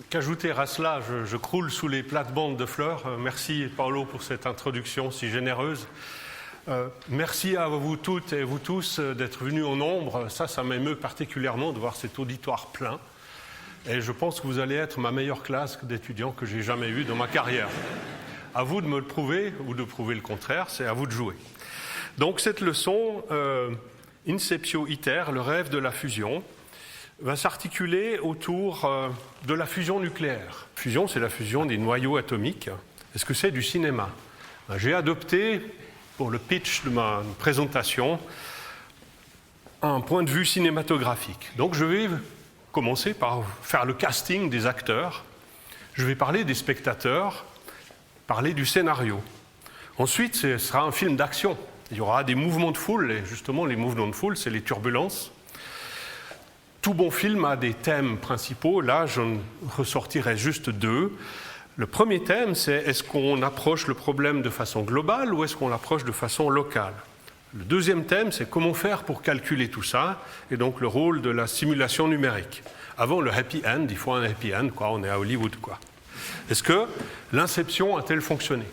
qu'ajouter à cela, je croule sous les plates-bandes de fleurs. Merci Paolo pour cette introduction si généreuse. Merci à vous toutes et vous tous d'être venus en nombre. Ça m'émeut particulièrement de voir cet auditoire plein. Et je pense que vous allez être ma meilleure classe d'étudiants que j'ai jamais eue dans ma carrière. À vous de me le prouver ou de prouver le contraire, c'est à vous de jouer. Donc cette leçon, Inceptio Iter, le rêve de la fusion, va s'articuler autour de la fusion nucléaire. Fusion, c'est la fusion des noyaux atomiques. Est-ce que c'est du cinéma? J'ai adopté, pour le pitch de ma présentation, un point de vue cinématographique. Donc je vais commencer par faire le casting des acteurs. Je vais parler des spectateurs, parler du scénario. Ensuite, ce sera un film d'action. Il y aura des mouvements de foule, et justement, les mouvements de foule, c'est les turbulences. Tout bon film a des thèmes principaux. Là, je ressortirai juste deux. Le premier thème, c'est est-ce qu'on approche le problème de façon globale ou est-ce qu'on l'approche de façon locale? Le deuxième thème, c'est comment faire pour calculer tout ça, et donc le rôle de la simulation numérique. Avant le happy end, il faut un happy end, quoi. On est à Hollywood, quoi. Est-ce que l'inception a-t-elle fonctionné?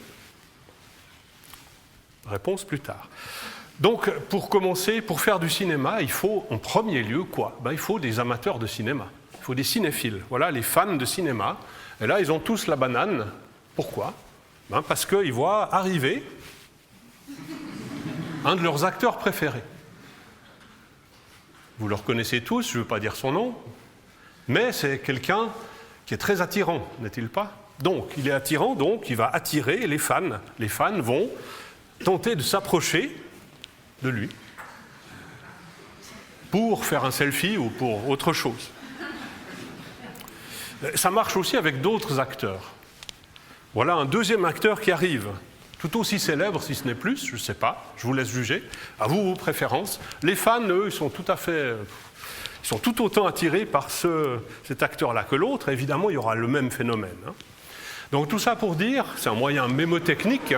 Réponse plus tard. Donc, pour commencer, pour faire du cinéma, il faut en premier lieu quoi? Il faut des amateurs de cinéma. Il faut des cinéphiles. Voilà, les fans de cinéma. Et là, ils ont tous la banane. Pourquoi? Parce qu'ils voient arriver un de leurs acteurs préférés. Vous le reconnaissez tous, je ne veux pas dire son nom, mais c'est quelqu'un qui est très attirant, n'est-il pas? Donc, il est attirant, donc il va attirer les fans. Les fans vont tenter de s'approcher de lui pour faire un selfie ou pour autre chose. Ça marche aussi avec d'autres acteurs. Voilà un deuxième acteur qui arrive, tout aussi célèbre si ce n'est plus, je ne sais pas, je vous laisse juger, à vous vos préférences. Les fans, eux, ils sont tout autant attirés par cet acteur-là que l'autre. Évidemment, il y aura le même phénomène. Donc tout ça pour dire, c'est un moyen mémotechnique,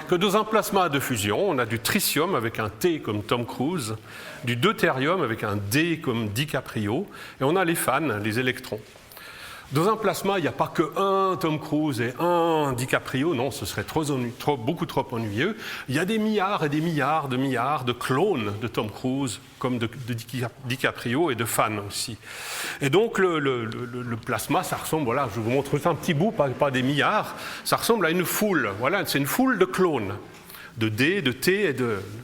que dans un plasma de fusion, on a du tritium avec un T comme Tom Cruise, du deutérium avec un D comme DiCaprio, et on a les fans, les électrons. Dans un plasma, il n'y a pas que un Tom Cruise et un DiCaprio, non, ce serait beaucoup trop ennuyeux. Il y a des milliards et des milliards de clones de Tom Cruise, comme de DiCaprio et de fans aussi. Et donc le plasma, ça ressemble, voilà, je vous montre un petit bout, pas des milliards, ça ressemble à une foule, voilà, c'est une foule de clones, de D, de T et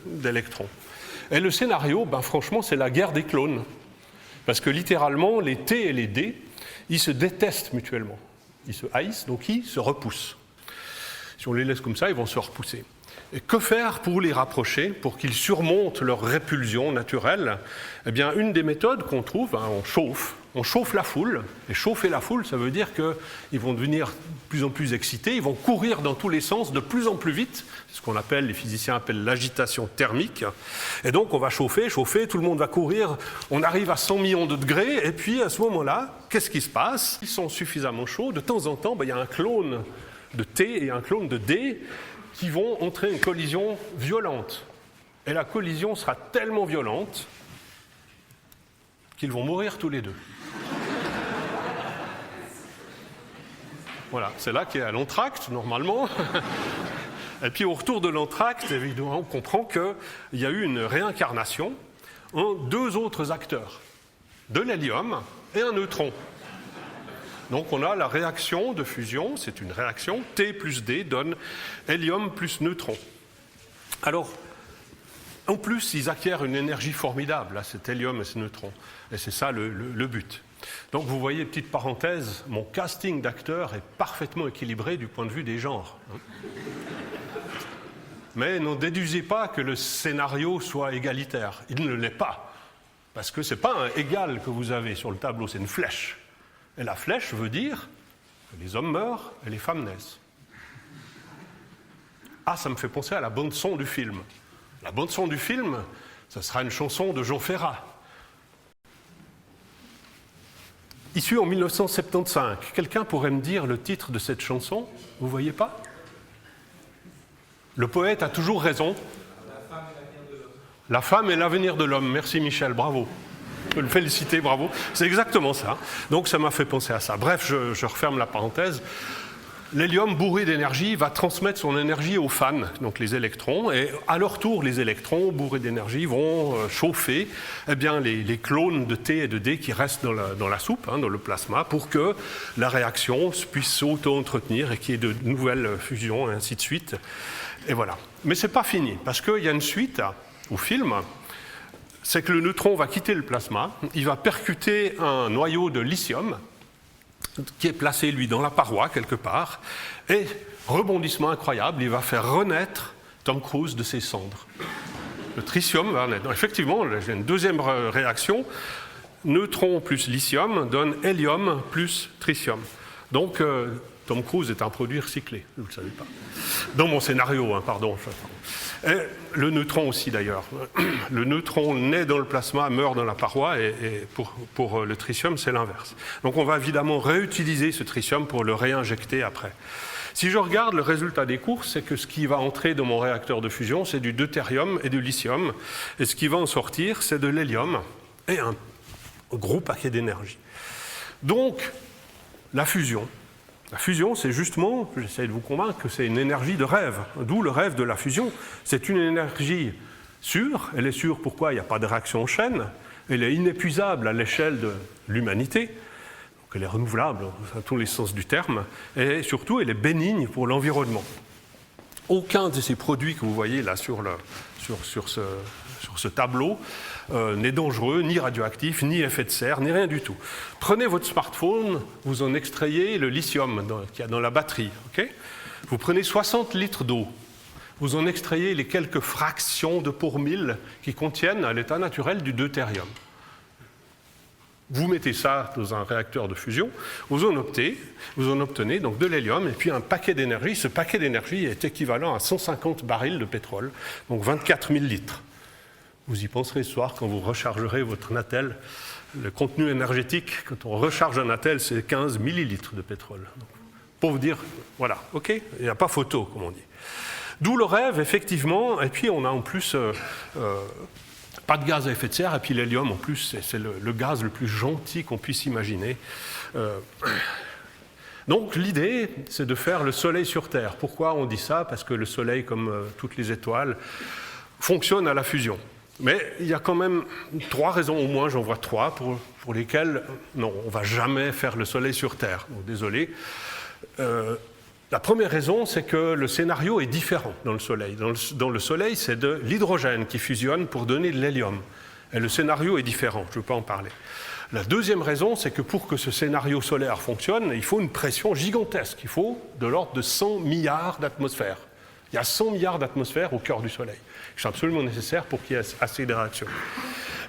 d'électrons. Et le scénario, franchement, c'est la guerre des clones. Parce que littéralement, les T et les D, ils se détestent mutuellement. Ils se haïssent, donc ils se repoussent. Si on les laisse comme ça, ils vont se repousser. Et que faire pour les rapprocher, pour qu'ils surmontent leur répulsion naturelle? Eh bien, une des méthodes qu'on trouve, on chauffe la foule. Et chauffer la foule, ça veut dire qu'ils vont devenir de plus en plus excités, ils vont courir dans tous les sens de plus en plus vite, c'est ce qu'on appelle, les physiciens appellent l'agitation thermique. Et donc, on va chauffer, tout le monde va courir, on arrive à 100 millions de degrés, et puis à ce moment-là, qu'est-ce qui se passe? Ils sont suffisamment chauds, de temps en temps, il y a un clone de T et un clone de D qui vont entrer une collision violente. Et la collision sera tellement violente qu'ils vont mourir tous les deux. Voilà, c'est là qu'il y a l'entracte, normalement. Et puis au retour de l'entracte, évidemment, on comprend qu'il y a eu une réincarnation en deux autres acteurs, de l'hélium et un neutron. Donc on a la réaction de fusion, c'est une réaction, T plus D donne hélium plus neutron. Alors, en plus, ils acquièrent une énergie formidable, cet hélium et ce neutron. Et c'est ça le but. Donc vous voyez, petite parenthèse, mon casting d'acteurs est parfaitement équilibré du point de vue des genres. Mais n'en déduisez pas que le scénario soit égalitaire. Il ne l'est pas. Parce que ce n'est pas un égal que vous avez sur le tableau, c'est une flèche. Et la flèche veut dire que les hommes meurent et les femmes naissent. Ah, ça me fait penser à la bande-son du film. La bande-son du film, ça sera une chanson de Jean Ferrat. Issue en 1975. Quelqu'un pourrait me dire le titre de cette chanson? Vous ne voyez pas? Le poète a toujours raison. La femme est l'avenir de l'homme. Merci Michel, bravo. peux le féliciter, bravo. C'est exactement ça. Donc ça m'a fait penser à ça. Bref, je referme la parenthèse. L'hélium bourré d'énergie va transmettre son énergie aux fans, donc les électrons, et à leur tour, les électrons bourrés d'énergie vont chauffer les clones de T et de D qui restent dans la soupe, dans le plasma, pour que la réaction puisse s'auto-entretenir et qu'il y ait de nouvelles fusions, et ainsi de suite. Et voilà. Mais ce n'est pas fini, parce qu'il y a une suite au film, c'est que le neutron va quitter le plasma, il va percuter un noyau de lithium, qui est placé, lui, dans la paroi, quelque part, et, rebondissement incroyable, il va faire renaître Tom Cruise de ses cendres. Le tritium va renaître. Donc, effectivement, j'ai une deuxième réaction, neutron plus lithium donne hélium plus tritium. Donc, Tom Cruise est un produit recyclé, vous ne le savez pas. Dans mon scénario, pardon. Et le neutron aussi, d'ailleurs. Le neutron naît dans le plasma, meurt dans la paroi, et pour le tritium, c'est l'inverse. Donc on va évidemment réutiliser ce tritium pour le réinjecter après. Si je regarde le résultat des courses, c'est que ce qui va entrer dans mon réacteur de fusion, c'est du deutérium et du lithium. Et ce qui va en sortir, c'est de l'hélium et un gros paquet d'énergie. Donc, la fusion. La fusion, c'est justement, j'essaie de vous convaincre que c'est une énergie de rêve, d'où le rêve de la fusion. C'est une énergie sûre, elle est sûre pourquoi il n'y a pas de réaction en chaîne, elle est inépuisable à l'échelle de l'humanité, donc elle est renouvelable dans tous les sens du terme, et surtout elle est bénigne pour l'environnement. Aucun de ces produits que vous voyez là sur ce tableau n'est dangereux, ni radioactif, ni effet de serre, ni rien du tout. Prenez votre smartphone, vous en extrayez le lithium qu'il y a dans la batterie. Okay, vous prenez 60 litres d'eau, vous en extrayez les quelques fractions de pour mille qui contiennent à l'état naturel du deutérium. Vous mettez ça dans un réacteur de fusion, vous en obtenez donc de l'hélium et puis un paquet d'énergie. Ce paquet d'énergie est équivalent à 150 barils de pétrole, donc 24 000 litres. Vous y penserez ce soir quand vous rechargerez votre Natel. Le contenu énergétique, quand on recharge un Natel, c'est 15 millilitres de pétrole. Donc, pour vous dire, voilà, ok, il n'y a pas photo, comme on dit. D'où le rêve, effectivement, et puis on a en plus pas de gaz à effet de serre, et puis l'hélium, en plus, c'est le gaz le plus gentil qu'on puisse imaginer. Donc l'idée, c'est de faire le Soleil sur Terre. Pourquoi on dit ça? Parce que le Soleil, comme toutes les étoiles, fonctionne à la fusion. Mais il y a quand même 3 raisons, au moins j'en vois 3, pour lesquelles non, on ne va jamais faire le Soleil sur Terre. Donc, désolé. La première raison, c'est que le scénario est différent dans le Soleil. Dans le Soleil, c'est de l'hydrogène qui fusionne pour donner de l'hélium. Et le scénario est différent, je ne veux pas en parler. La deuxième raison, c'est que pour que ce scénario solaire fonctionne, il faut une pression gigantesque. Il faut de l'ordre de 100 milliards d'atmosphères. Il y a 100 milliards d'atmosphères au cœur du Soleil. C'est absolument nécessaire pour qu'il y ait assez de réactions.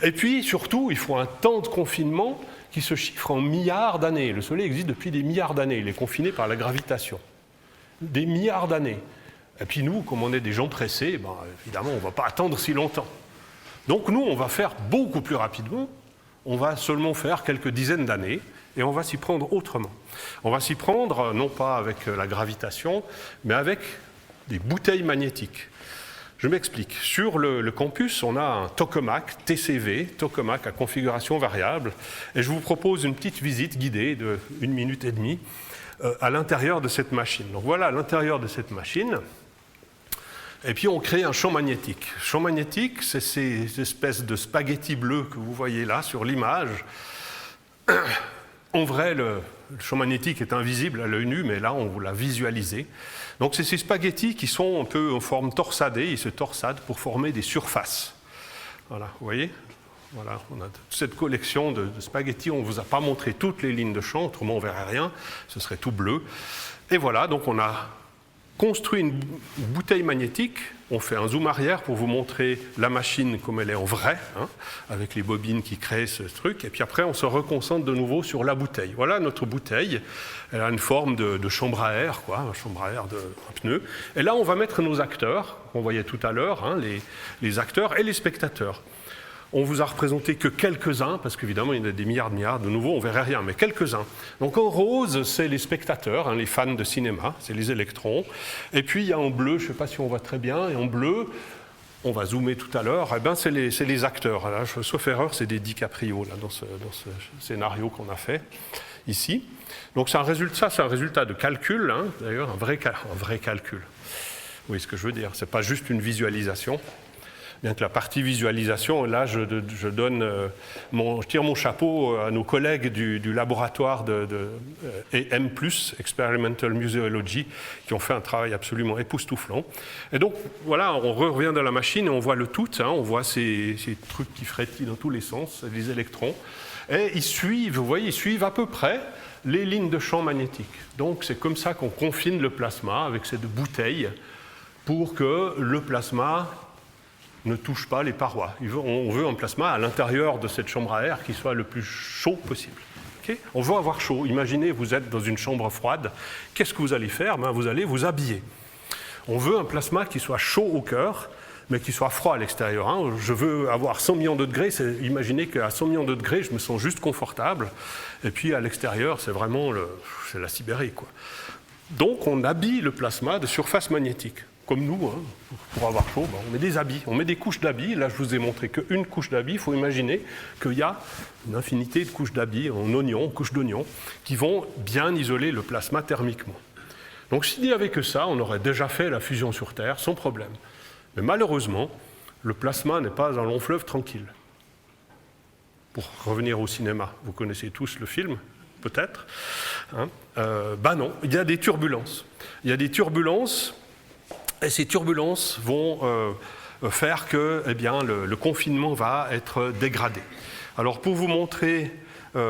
Et puis, surtout, il faut un temps de confinement qui se chiffre en milliards d'années. Le Soleil existe depuis des milliards d'années. Il est confiné par la gravitation. Des milliards d'années. Et puis nous, comme on est des gens pressés, évidemment, on ne va pas attendre si longtemps. Donc nous, on va faire beaucoup plus rapidement. On va seulement faire quelques dizaines d'années et on va s'y prendre autrement. On va s'y prendre, non pas avec la gravitation, mais avec des bouteilles magnétiques. Je m'explique. Sur le campus, on a un tokamak TCV, tokamak à configuration variable, et je vous propose une petite visite guidée de 1 minute et demie à l'intérieur de cette machine. Donc voilà, à l'intérieur de cette machine, et puis on crée un champ magnétique. Le champ magnétique, c'est ces espèces de spaghettis bleus que vous voyez là sur l'image. En vrai, le champ magnétique est invisible à l'œil nu, mais là, on vous l'a visualisé. Donc c'est ces spaghettis qui sont un peu en forme torsadée, ils se torsadent pour former des surfaces. Voilà, vous voyez ? Voilà, on a toute cette collection de spaghettis, on ne vous a pas montré toutes les lignes de champ, autrement on ne verrait rien, ce serait tout bleu. Et voilà, donc on a construit une bouteille magnétique, on fait un zoom arrière pour vous montrer la machine comme elle est en vrai, avec les bobines qui créent ce truc, et puis après on se reconcentre de nouveau sur la bouteille. Voilà notre bouteille, elle a une forme de chambre à air, une chambre à air d'un pneu. Et là on va mettre nos acteurs, qu'on voyait tout à l'heure, les acteurs et les spectateurs. On vous a représenté que quelques-uns, parce qu'évidemment il y en a des milliards, de nouveau on ne verrait rien, mais quelques-uns. Donc en rose, c'est les spectateurs, les fans de cinéma, c'est les électrons. Et puis il y a en bleu, je ne sais pas si on voit très bien, et en bleu, on va zoomer tout à l'heure, eh ben c'est les acteurs. Là, sauf erreur, c'est des DiCaprio là, dans ce scénario qu'on a fait ici. Donc c'est un résultat de calcul, hein, d'ailleurs un vrai calcul. Vous voyez ce que je veux dire, ce n'est pas juste une visualisation. Bien que la partie visualisation, là je tire mon chapeau à nos collègues du laboratoire de EM+, Experimental Museology, qui ont fait un travail absolument époustouflant. Et donc voilà, on revient dans la machine et on voit le tout, hein, on voit ces trucs qui frétillent dans tous les sens, les électrons, et ils suivent, vous voyez, ils suivent à peu près les lignes de champ magnétique. Donc c'est comme ça qu'on confine le plasma avec cette bouteille pour que le plasma ne touche pas les parois. On veut un plasma à l'intérieur de cette chambre à air qui soit le plus chaud possible. Okay? On veut avoir chaud. Imaginez, vous êtes dans une chambre froide. Qu'est-ce que vous allez faire? Vous allez vous habiller. On veut un plasma qui soit chaud au cœur, mais qui soit froid à l'extérieur. Hein. Je veux avoir 100 millions de degrés. Imaginez qu'à 100 millions de degrés, je me sens juste confortable. Et puis à l'extérieur, c'est vraiment c'est la Sibérie, quoi. Donc on habille le plasma de surface magnétique. Comme nous, hein, pour avoir chaud, on met des habits, on met des couches d'habits. Là, je vous ai montré qu'une couche d'habits. Il faut imaginer qu'il y a une infinité de couches d'habits en couches d'oignons, qui vont bien isoler le plasma thermiquement. Donc, s'il n'y avait que ça, on aurait déjà fait la fusion sur Terre sans problème. Mais malheureusement, le plasma n'est pas un long fleuve tranquille. Pour revenir au cinéma, vous connaissez tous le film, peut-être, hein, non, il y a des turbulences. Il y a des turbulences. Et ces turbulences vont faire que le confinement va être dégradé. Alors pour vous montrer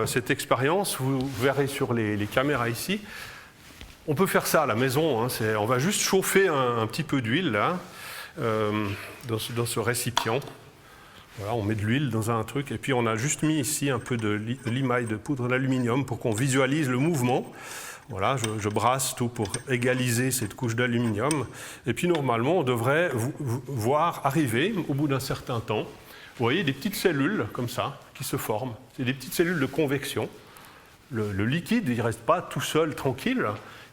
cette expérience, vous verrez sur les caméras ici, on peut faire ça à la maison, hein, on va juste chauffer un petit peu d'huile là, dans ce récipient. Voilà, on met de l'huile dans un truc et puis on a juste mis ici un peu de limaille de poudre d'aluminium pour qu'on visualise le mouvement. Voilà, je brasse tout pour égaliser cette couche d'aluminium. Et puis normalement, on devrait voir arriver, au bout d'un certain temps, vous voyez des petites cellules comme ça, qui se forment. C'est des petites cellules de convection. Le liquide, il ne reste pas tout seul, tranquille.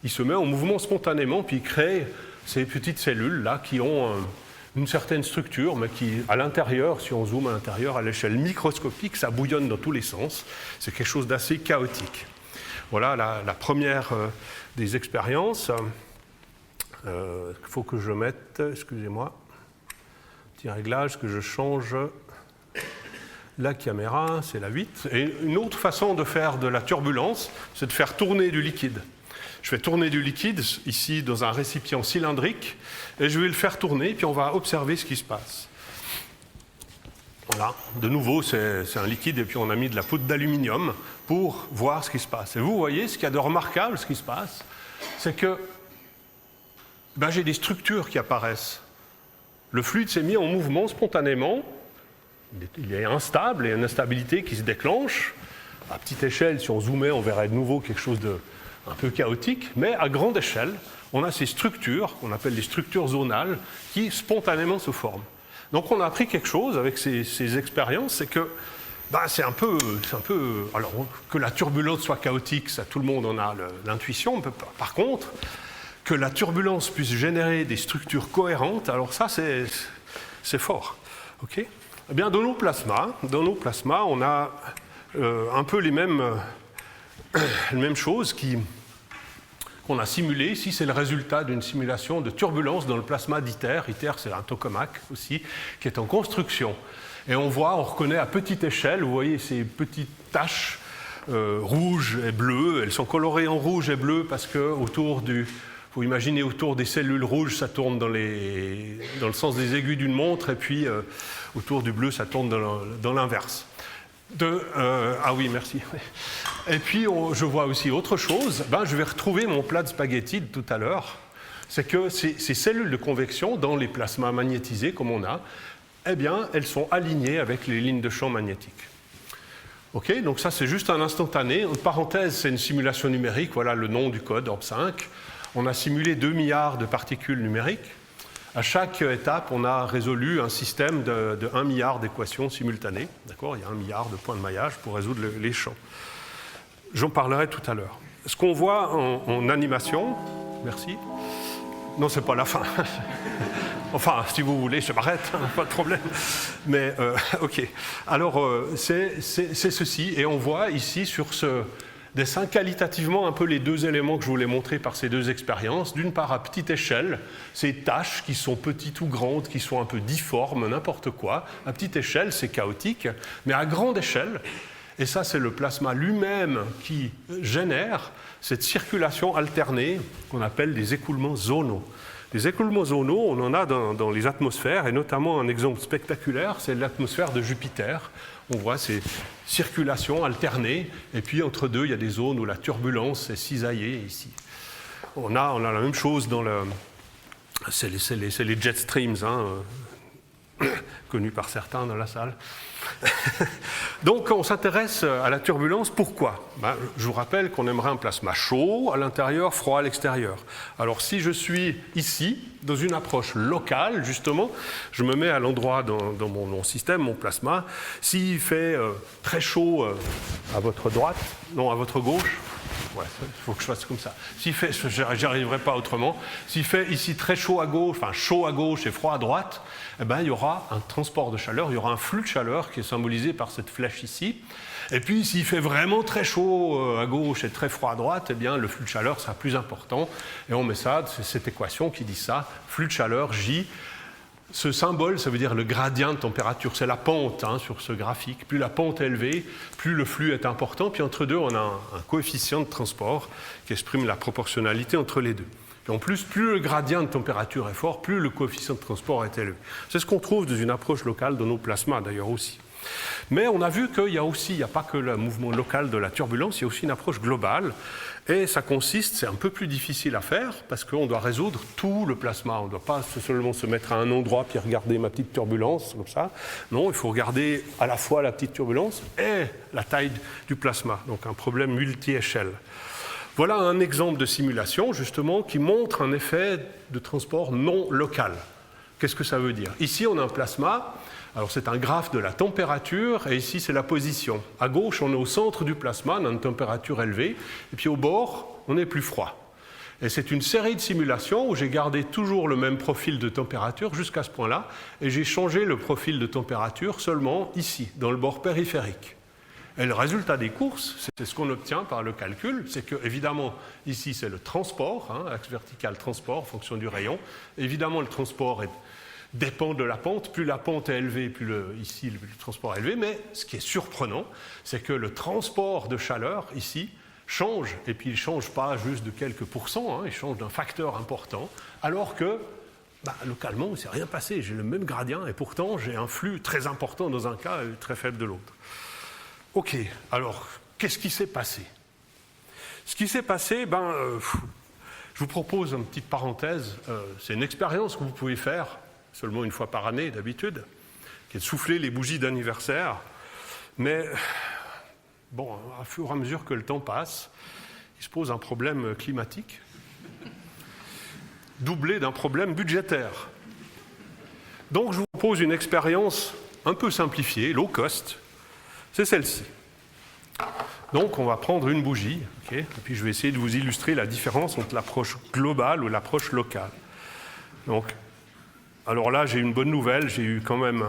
Il se met en mouvement spontanément, puis il crée ces petites cellules-là qui ont une certaine structure, mais qui, à l'intérieur, si on zoome à l'intérieur, à l'échelle microscopique, ça bouillonne dans tous les sens. C'est quelque chose d'assez chaotique. Voilà la première des expériences. Il faut que je mette, excusez-moi, petit réglage, que je change la caméra, c'est la 8. Et une autre façon de faire de la turbulence, c'est de faire tourner du liquide. Je fais tourner du liquide ici dans un récipient cylindrique et je vais le faire tourner, puis on va observer ce qui se passe. Voilà, de nouveau, c'est un liquide et puis on a mis de la poudre d'aluminium pour voir ce qui se passe. Et vous voyez, ce qu'il y a de remarquable, ce qui se passe, c'est que j'ai des structures qui apparaissent. Le fluide s'est mis en mouvement spontanément, il est instable, il y a une instabilité qui se déclenche. À petite échelle, si on zoomait, on verrait de nouveau quelque chose de un peu chaotique, mais à grande échelle, on a ces structures, qu'on appelle les structures zonales, qui spontanément se forment. Donc on a appris quelque chose avec ces expériences, c'est que c'est un peu, alors que la turbulence soit chaotique, ça tout le monde en a l'intuition, par contre, que la turbulence puisse générer des structures cohérentes, alors ça c'est fort. Okay. Eh bien dans nos plasmas, on a un peu les mêmes choses qu'on a simulées. Ici, c'est le résultat d'une simulation de turbulence dans le plasma d'ITER. ITER, c'est un tokamak aussi, qui est en construction. Et on reconnaît à petite échelle, vous voyez ces petites taches rouges et bleues. Elles sont colorées en rouge et bleu parce que faut imaginer autour des cellules rouges, ça tourne dans le sens des aiguilles d'une montre, et puis autour du bleu, ça tourne dans l'inverse. Ah oui, merci. Et puis, je vois aussi autre chose. Je vais retrouver mon plat de spaghettis de tout à l'heure. C'est que ces cellules de convection, dans les plasmas magnétisés, comme on a, elles sont alignées avec les lignes de champ magnétique. OK, donc ça, c'est juste un instantané. En parenthèse, c'est une simulation numérique. Voilà le nom du code, ORB5. On a simulé 2 milliards de particules numériques. À chaque étape, on a résolu un système de 1 milliard d'équations simultanées. D'accord ? Il y a 1 milliard de points de maillage pour résoudre les champs. J'en parlerai tout à l'heure. Ce qu'on voit en animation, merci. Non, c'est pas la fin. Enfin, si vous voulez, je m'arrête, hein, pas de problème. Mais, ok. Alors, c'est ceci, et on voit ici sur ce dessin qualitativement un peu les deux éléments que je voulais montrer par ces deux expériences. D'une part, à petite échelle, ces tâches qui sont petites ou grandes, qui sont un peu difformes, n'importe quoi. À petite échelle, c'est chaotique, mais à grande échelle, et ça c'est le plasma lui-même qui génère cette circulation alternée qu'on appelle des écoulements zonaux. Les écoulements zonaux, on en a dans les atmosphères, et notamment un exemple spectaculaire, c'est l'atmosphère de Jupiter. On voit ces circulations alternées, et puis entre deux, il y a des zones où la turbulence est cisaillée ici. On a la même chose dans le... C'est les jet streams, hein, connus par certains dans la salle. Donc on s'intéresse à la turbulence, pourquoi ? Je vous rappelle qu'on aimerait un plasma chaud à l'intérieur, froid à l'extérieur. Alors si je suis ici, dans une approche locale, justement, je me mets à l'endroit dans mon système, mon plasma, s'il fait très chaud à votre droite, non à votre gauche, ouais, il faut que je fasse comme ça. S'il fait, j'y arriverai pas autrement. S'il fait ici très chaud à gauche, enfin chaud à gauche et froid à droite, eh ben, il y aura un transport de chaleur, il y aura un flux de chaleur qui est symbolisé par cette flèche ici. Et puis s'il fait vraiment très chaud à gauche et très froid à droite, eh bien, le flux de chaleur sera plus important. Et on met ça, c'est cette équation qui dit ça, flux de chaleur J. Ce symbole, ça veut dire le gradient de température, c'est la pente hein, sur ce graphique. Plus la pente est élevée, plus le flux est important. Puis entre deux, on a un coefficient de transport qui exprime la proportionnalité entre les deux. Et en plus, plus le gradient de température est fort, plus le coefficient de transport est élevé. C'est ce qu'on trouve dans une approche locale de nos plasmas d'ailleurs aussi. Mais on a vu qu'il y a aussi, il n'y a pas que le mouvement local de la turbulence, il y a aussi une approche globale. Et ça consiste, c'est un peu plus difficile à faire, parce qu'on doit résoudre tout le plasma. On ne doit pas seulement se mettre à un endroit puis regarder ma petite turbulence, comme ça. Non, il faut regarder à la fois la petite turbulence et la taille du plasma. Donc un problème multi-échelle. Voilà un exemple de simulation, justement, qui montre un effet de transport non local. Qu'est-ce que ça veut dire ? Ici, on a un plasma. Alors c'est un graphe de la température, et ici c'est la position. À gauche, on est au centre du plasma, on a une température élevée, et puis au bord, on est plus froid. Et c'est une série de simulations où j'ai gardé toujours le même profil de température jusqu'à ce point-là, et j'ai changé le profil de température seulement ici, dans le bord périphérique. Et le résultat des courses, c'est ce qu'on obtient par le calcul, c'est que, évidemment, ici c'est le transport, hein, axe vertical transport, en fonction du rayon. Évidemment, le transport dépend de la pente. Plus la pente est élevée, plus ici le transport est élevé. Mais ce qui est surprenant, c'est que le transport de chaleur, ici, change. Et puis il ne change pas juste de quelques pourcents, hein, il change d'un facteur important, alors que, localement, il ne s'est rien passé. J'ai le même gradient, et pourtant, j'ai un flux très important dans un cas et très faible de l'autre. Ok, alors, qu'est-ce qui s'est passé ? Ce qui s'est passé, je vous propose une petite parenthèse. C'est une expérience que vous pouvez faire, seulement une fois par année d'habitude, qui est de souffler les bougies d'anniversaire. Mais, à fur et à mesure que le temps passe, il se pose un problème climatique, doublé d'un problème budgétaire. Donc je vous propose une expérience un peu simplifiée, low cost, c'est celle-ci. Donc on va prendre une bougie, okay, et puis je vais essayer de vous illustrer la différence entre l'approche globale ou l'approche locale. Donc, alors là, j'ai une bonne nouvelle, j'ai eu quand même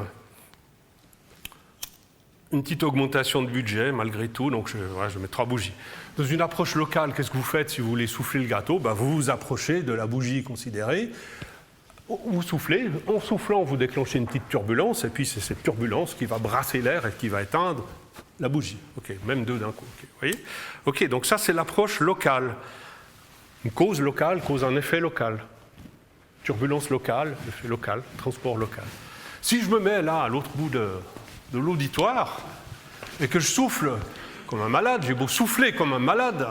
une petite augmentation de budget malgré tout, donc je mets 3 bougies. Dans une approche locale, qu'est-ce que vous faites si vous voulez souffler le gâteau ? Vous vous approchez de la bougie considérée, vous soufflez, en soufflant vous déclenchez une petite turbulence, et puis c'est cette turbulence qui va brasser l'air et qui va éteindre la bougie. Ok, même deux d'un coup. Okay, vous voyez ? Ok, donc ça c'est l'approche locale. Une cause locale cause un effet local. Turbulence locale, effet local, transport local. Si je me mets là, à l'autre bout de l'auditoire, et que je souffle comme un malade, j'ai beau souffler comme un malade,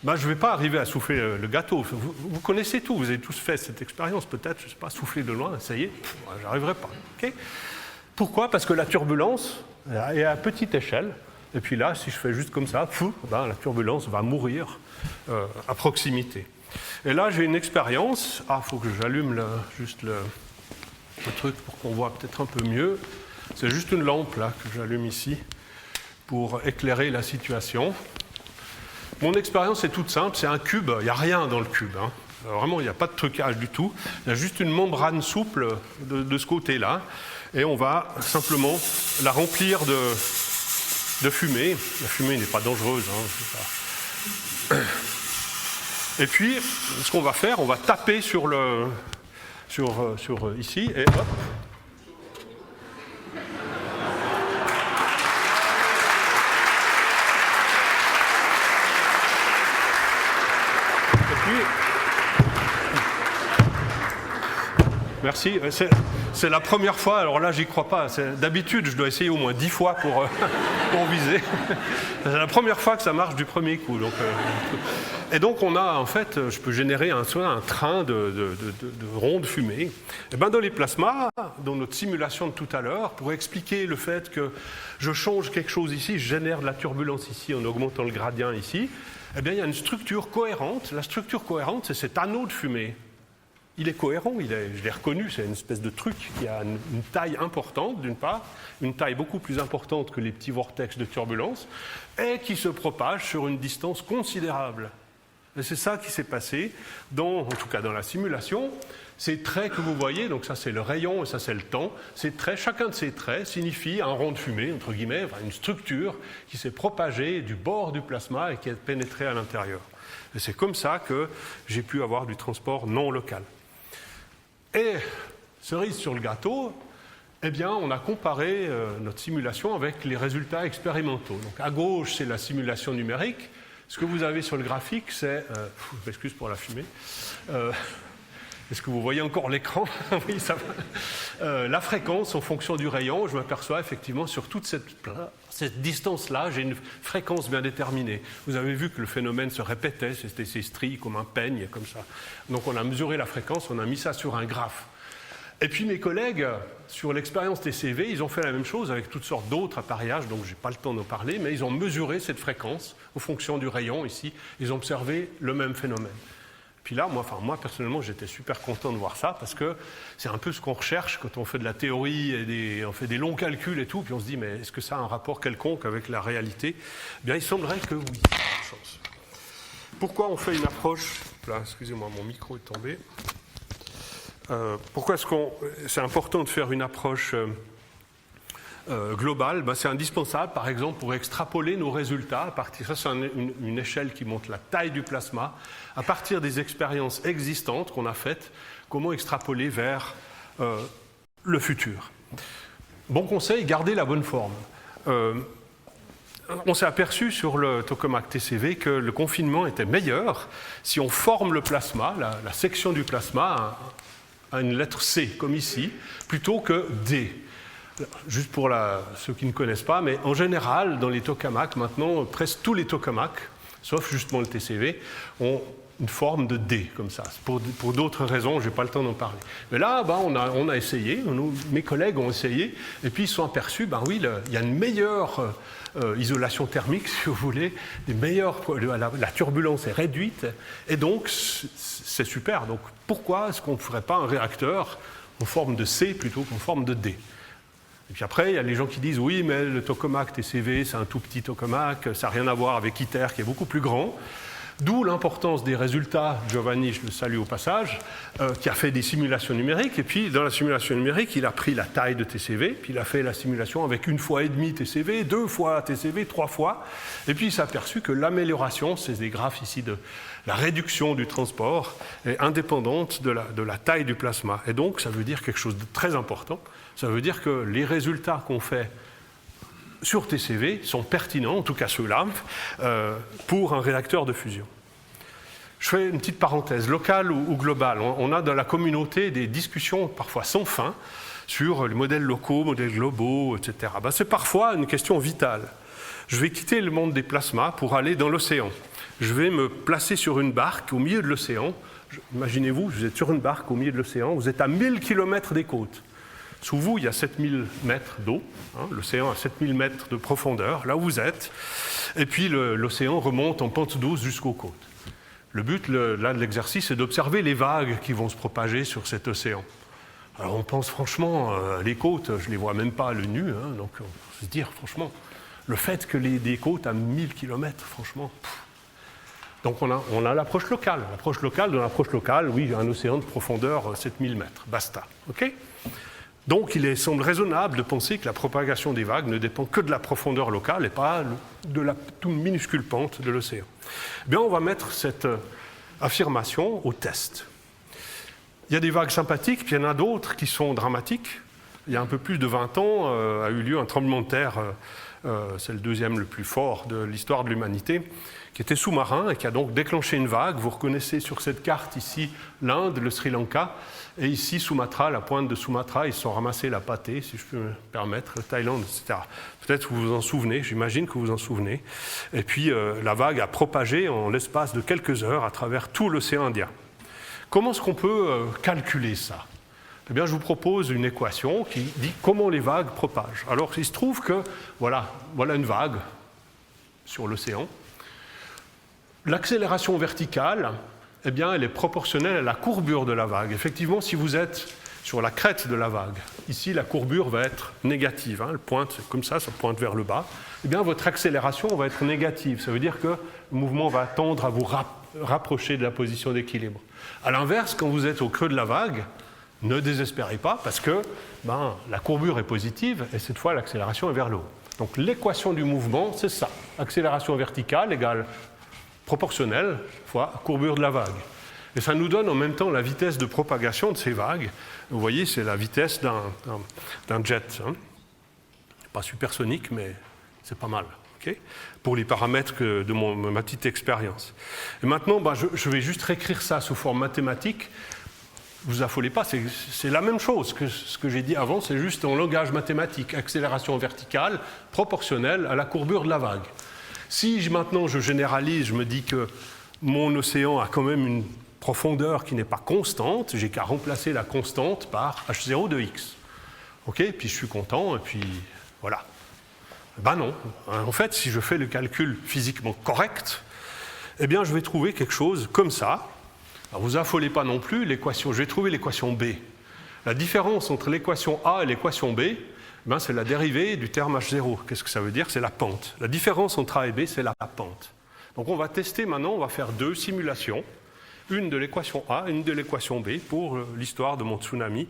je ne vais pas arriver à souffler le gâteau. Vous connaissez tout, vous avez tous fait cette expérience, peut-être, je ne sais pas, souffler de loin, ça y est, je n'arriverai pas. Okay ? Pourquoi ? Parce que la turbulence est à petite échelle, et puis là, si je fais juste comme ça, la turbulence va mourir à proximité. Et là, j'ai une expérience. Il faut que j'allume juste le truc pour qu'on voit peut-être un peu mieux. C'est juste une lampe là que j'allume ici pour éclairer la situation. Mon expérience est toute simple, c'est un cube, il n'y a rien dans le cube. Hein. Vraiment, il n'y a pas de trucage du tout. Il y a juste une membrane souple de ce côté-là. Et on va simplement la remplir de fumée. La fumée n'est pas dangereuse. Et puis, ce qu'on va faire, on va taper sur ici, et hop. Merci. C'est la première fois, alors là, j'y crois pas. D'habitude, je dois essayer au moins 10 fois pour viser. C'est la première fois que ça marche du premier coup. Et donc, on a, en fait, je peux générer un train de ronds de fumée. Et bien, dans les plasmas, dans notre simulation de tout à l'heure, pour expliquer le fait que je change quelque chose ici, je génère de la turbulence ici en augmentant le gradient ici, eh bien, il y a une structure cohérente. La structure cohérente, c'est cet anneau de fumée. Il est cohérent, je l'ai reconnu, c'est une espèce de truc qui a une taille importante, d'une part, une taille beaucoup plus importante que les petits vortex de turbulence, et qui se propage sur une distance considérable. Et c'est ça qui s'est passé, en tout cas dans la simulation. Ces traits que vous voyez, donc ça c'est le rayon et ça c'est le temps, chacun de ces traits signifie un rond de fumée, entre guillemets, une structure qui s'est propagée du bord du plasma et qui est pénétrée à l'intérieur. Et c'est comme ça que j'ai pu avoir du transport non local. Et, cerise sur le gâteau, eh bien, on a comparé notre simulation avec les résultats expérimentaux. Donc, à gauche, c'est la simulation numérique. Ce que vous avez sur le graphique, c'est... je m'excuse pour la fumée. Est-ce que vous voyez encore l'écran? Oui, ça va. La fréquence en fonction du rayon, je m'aperçois effectivement sur toute cette distance-là, j'ai une fréquence bien déterminée. Vous avez vu que le phénomène se répétait, c'était ces stries comme un peigne, comme ça. Donc on a mesuré la fréquence, on a mis ça sur un graphe. Et puis mes collègues, sur l'expérience TCV, ils ont fait la même chose avec toutes sortes d'autres appareillages, donc je n'ai pas le temps d'en parler, mais ils ont mesuré cette fréquence en fonction du rayon ici. Ils ont observé le même phénomène. Puis là, moi personnellement, j'étais super content de voir ça parce que c'est un peu ce qu'on recherche quand on fait de la théorie et on fait des longs calculs et tout, puis on se dit mais est-ce que ça a un rapport quelconque avec la réalité? Eh bien, il semblerait que oui. Pourquoi on fait une approche? Là, excusez-moi, mon micro est tombé. Pourquoi est-ce c'est important de faire une approche globale? C'est indispensable, par exemple, pour extrapoler nos résultats. Ça, c'est une échelle qui montre la taille du plasma. À partir des expériences existantes qu'on a faites, comment extrapoler vers le futur? Bon conseil, gardez la bonne forme. On s'est aperçu sur le tokamak TCV que le confinement était meilleur si on forme le plasma, la section du plasma, à une lettre C, comme ici, plutôt que D. Juste pour ceux qui ne connaissent pas, mais en général, dans les tokamaks, maintenant, presque tous les tokamaks, sauf justement le TCV, ont une forme de D, comme ça. Pour d'autres raisons, je n'ai pas le temps d'en parler. Mais là, on a essayé, mes collègues ont essayé, et puis ils se sont aperçus, il y a une meilleure isolation thermique, si vous voulez, la turbulence est réduite, et donc c'est super. Donc pourquoi est-ce qu'on ne ferait pas un réacteur en forme de C plutôt qu'en forme de D? Et puis après, il y a les gens qui disent oui, mais le tokamak TCV, c'est un tout petit tokamak, ça n'a rien à voir avec ITER qui est beaucoup plus grand. D'où l'importance des résultats, Giovanni, je le salue au passage, qui a fait des simulations numériques. Et puis, dans la simulation numérique, il a pris la taille de TCV, puis il a fait la simulation avec 1,5 fois TCV, 2 fois TCV, 3 fois. Et puis, il s'est aperçu que l'amélioration, c'est des graphes ici de la réduction du transport, est indépendante de la taille du plasma. Et donc, ça veut dire quelque chose de très important. Ça veut dire que les résultats qu'on fait sur TCV sont pertinents, en tout cas ceux-là, pour un réacteur de fusion. Je fais une petite parenthèse, locale ou globale. On a dans la communauté des discussions parfois sans fin sur les modèles locaux, modèles globaux, etc. C'est parfois une question vitale. Je vais quitter le monde des plasmas pour aller dans l'océan. Je vais me placer sur une barque au milieu de l'océan. Imaginez-vous, vous êtes sur une barque au milieu de l'océan, vous êtes à 1000 km des côtes. Sous vous, il y a 7000 mètres d'eau, l'océan a 7000 mètres de profondeur, là où vous êtes, et puis l'océan remonte en pente douce jusqu'aux côtes. Le but là, de l'exercice est d'observer les vagues qui vont se propager sur cet océan. Alors on pense franchement, les côtes, je ne les vois même pas à l'œil nu, donc on peut se dire franchement, le fait que des côtes à 1000 km, franchement, Donc on a l'approche locale. L'approche locale, dans l'approche locale, oui, un océan de profondeur 7000 mètres, basta. Okay, donc il semble raisonnable de penser que la propagation des vagues ne dépend que de la profondeur locale et pas de la toute minuscule pente de l'océan. Eh bien, on va mettre cette affirmation au test. Il y a des vagues sympathiques, puis il y en a d'autres qui sont dramatiques. Il y a un peu plus de 20 ans a eu lieu un tremblement de terre, c'est le deuxième le plus fort de l'histoire de l'humanité, qui était sous-marin et qui a donc déclenché une vague. Vous reconnaissez sur cette carte ici l'Inde, le Sri Lanka, et ici Sumatra, la pointe de Sumatra, ils se sont ramassés la pâtée, si je peux me permettre, le Thaïlande, etc. Peut-être que vous vous en souvenez, j'imagine que vous vous en souvenez. Et puis la vague a propagé en l'espace de quelques heures à travers tout l'océan Indien. Comment est-ce qu'on peut calculer ça ? Eh bien, je vous propose une équation qui dit comment les vagues propagent. Alors, il se trouve que, voilà une vague sur l'océan. L'accélération verticale, eh bien, elle est proportionnelle à la courbure de la vague. Effectivement, si vous êtes sur la crête de la vague, ici, la courbure va être négative. Elle pointe comme ça pointe vers le bas. Eh bien, votre accélération va être négative. Ça veut dire que le mouvement va tendre à vous rapprocher de la position d'équilibre. À l'inverse, quand vous êtes au creux de la vague, ne désespérez pas parce que la courbure est positive et cette fois, l'accélération est vers le haut. Donc, l'équation du mouvement, c'est ça. Accélération verticale égale proportionnelle fois courbure de la vague. Et ça nous donne en même temps la vitesse de propagation de ces vagues. Vous voyez, c'est la vitesse d'un jet. Pas supersonique, mais c'est pas mal. Okay, pour les paramètres de ma petite expérience. Et maintenant, je vais juste réécrire ça sous forme mathématique. Ne vous affolez pas, c'est la même chose que ce que j'ai dit avant, c'est juste en langage mathématique, accélération verticale proportionnelle à la courbure de la vague. Si maintenant je généralise, je me dis que mon océan a quand même une profondeur qui n'est pas constante, j'ai qu'à remplacer la constante par h0 de x. Ok, puis je suis content, et puis voilà. Non. En fait, si je fais le calcul physiquement correct, eh bien, je vais trouver quelque chose comme ça. Alors, vous affolez pas non plus, je vais trouver l'équation B. La différence entre l'équation A et l'équation B, c'est la dérivée du terme H0. Qu'est-ce que ça veut dire ? C'est la pente. La différence entre A et B, c'est la pente. Donc, on va tester maintenant, on va faire deux simulations. Une de l'équation A, une de l'équation B pour l'histoire de mon tsunami.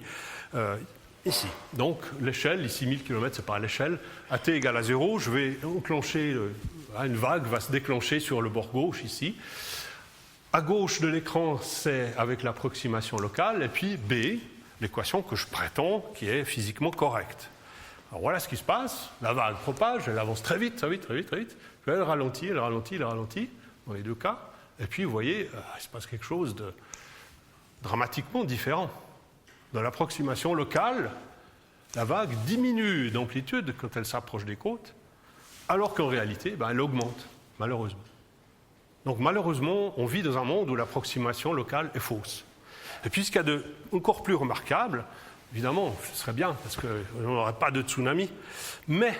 Ici. Donc, l'échelle, ici 1000 km, c'est pas l'échelle. À t égale à 0, je vais enclencher, une vague va se déclencher sur le bord gauche, ici. À gauche de l'écran, c'est avec l'approximation locale. Et puis B, l'équation que je prétends qui est physiquement correcte. Alors voilà ce qui se passe. La vague propage, elle avance très vite. Elle ralentit, dans les deux cas. Et puis, vous voyez, il se passe quelque chose de dramatiquement différent. Dans l'approximation locale, la vague diminue d'amplitude quand elle s'approche des côtes, alors qu'en réalité, elle augmente, malheureusement. Donc malheureusement, on vit dans un monde où l'approximation locale est fausse. Et puis ce qu'il y a de encore plus remarquable, évidemment, ce serait bien, parce qu'on n'aurait pas de tsunami, mais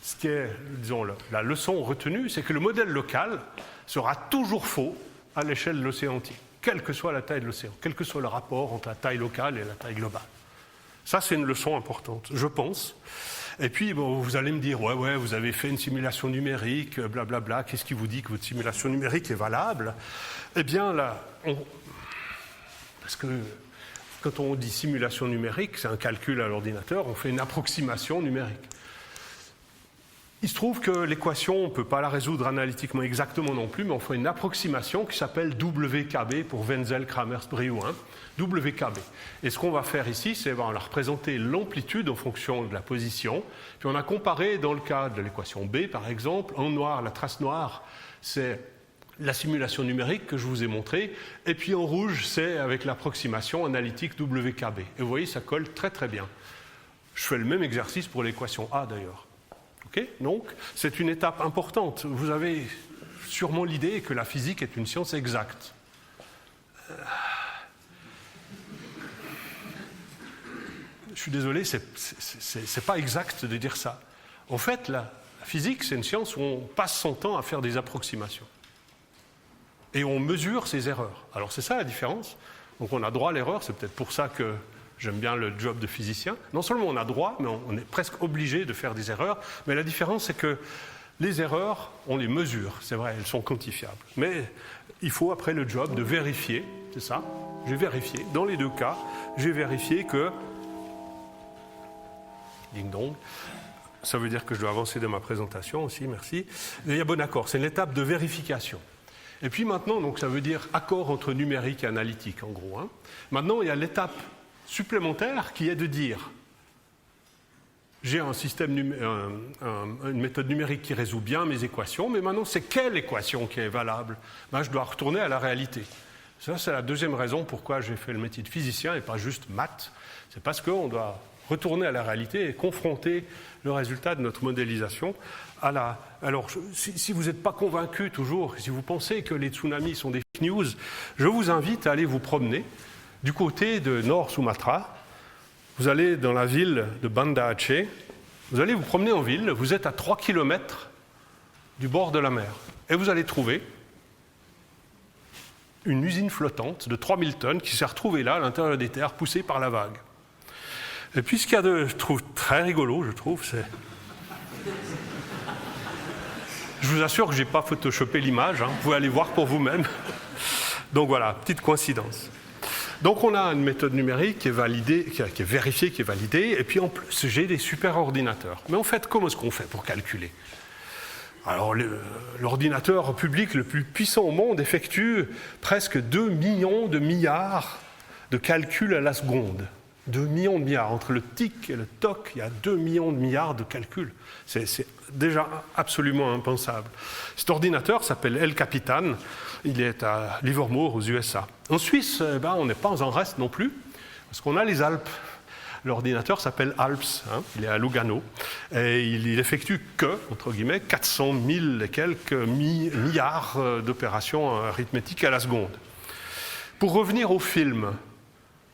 ce qui est, disons, la leçon retenue, c'est que le modèle local sera toujours faux à l'échelle de l'océan entier, quelle que soit la taille de l'océan, quel que soit le rapport entre la taille locale et la taille globale. Ça, c'est une leçon importante, je pense. Et puis, vous allez me dire, ouais, vous avez fait une simulation numérique, blablabla, qu'est-ce qui vous dit que votre simulation numérique est valable ? Eh bien, là, parce que quand on dit simulation numérique, c'est un calcul à l'ordinateur, on fait une approximation numérique. Il se trouve que l'équation, on ne peut pas la résoudre analytiquement exactement non plus, mais on fait une approximation qui s'appelle WKB pour Wenzel-Kramers-Brillouin, WKB. Et ce qu'on va faire ici, c'est on a représenté l'amplitude en fonction de la position, puis on a comparé dans le cas de l'équation B, par exemple, en noir, la trace noire, c'est la simulation numérique que je vous ai montrée, et puis en rouge, c'est avec l'approximation analytique WKB. Et vous voyez, ça colle très très bien. Je fais le même exercice pour l'équation A d'ailleurs. Okay ? Donc, c'est une étape importante. Vous avez sûrement l'idée que la physique est une science exacte. Je suis désolé, c'est pas exact de dire ça. En fait, la physique, c'est une science où on passe son temps à faire des approximations. Et on mesure ses erreurs. Alors, c'est ça la différence. Donc, on a droit à l'erreur, c'est peut-être pour ça que j'aime bien le job de physicien. Non seulement on a droit, mais on est presque obligé de faire des erreurs. Mais la différence, c'est que Les erreurs, on les mesure, c'est vrai, elles sont quantifiables. Mais il faut après le job de vérifier, c'est ça? J'ai vérifié, dans les deux cas, j'ai vérifié que... Ding dong. Ça veut dire que je dois avancer dans ma présentation aussi, merci. Il y a bon accord, c'est l'étape de vérification. Et puis maintenant, donc, ça veut dire accord entre numérique et analytique, en gros. Hein. Maintenant, il y a l'étape supplémentaire qui est de dire j'ai un système, une méthode numérique qui résout bien mes équations, mais maintenant, c'est quelle équation qui est valable? Ben, je dois retourner à la réalité. Ça, c'est la deuxième raison pourquoi j'ai fait le métier de physicien et pas juste maths. C'est parce qu'on doit retourner à la réalité et confronter le résultat de notre modélisation à la... Alors, si vous n'êtes pas convaincu toujours, si vous pensez que les tsunamis sont des fake news, je vous invite à aller vous promener du côté de Nord Sumatra. Vous allez dans la ville de Banda Aceh, vous allez vous promener en ville, vous êtes à 3 km du bord de la mer, et vous allez trouver une usine flottante de 3000 tonnes qui s'est retrouvée là, à l'intérieur des terres, poussée par la vague. Et puis ce qu'il y a de, je trouve, très rigolo, c'est... Je vous assure que je n'ai pas photoshopé l'image, hein, vous pouvez aller voir pour vous-même. Donc voilà, petite coïncidence. Donc on a une méthode numérique qui est validée, qui est vérifiée, qui est validée, et puis en plus j'ai des super ordinateurs. Mais en fait, comment est-ce qu'on fait pour calculer? Alors l'ordinateur public le plus puissant au monde effectue presque 2 millions de milliards de calculs à la seconde. 2 millions de milliards. Entre le tic et le toc, il y a 2 millions de milliards de calculs. C'est déjà absolument impensable. Cet ordinateur s'appelle El Capitan. Il est à Livermore, aux USA. En Suisse, on n'est pas en reste non plus, parce qu'on a les Alpes. L'ordinateur s'appelle ALPS, hein, il est à Lugano, et il effectue que, entre guillemets, 400 000 et quelques milliards d'opérations arithmétiques à la seconde. Pour revenir au film,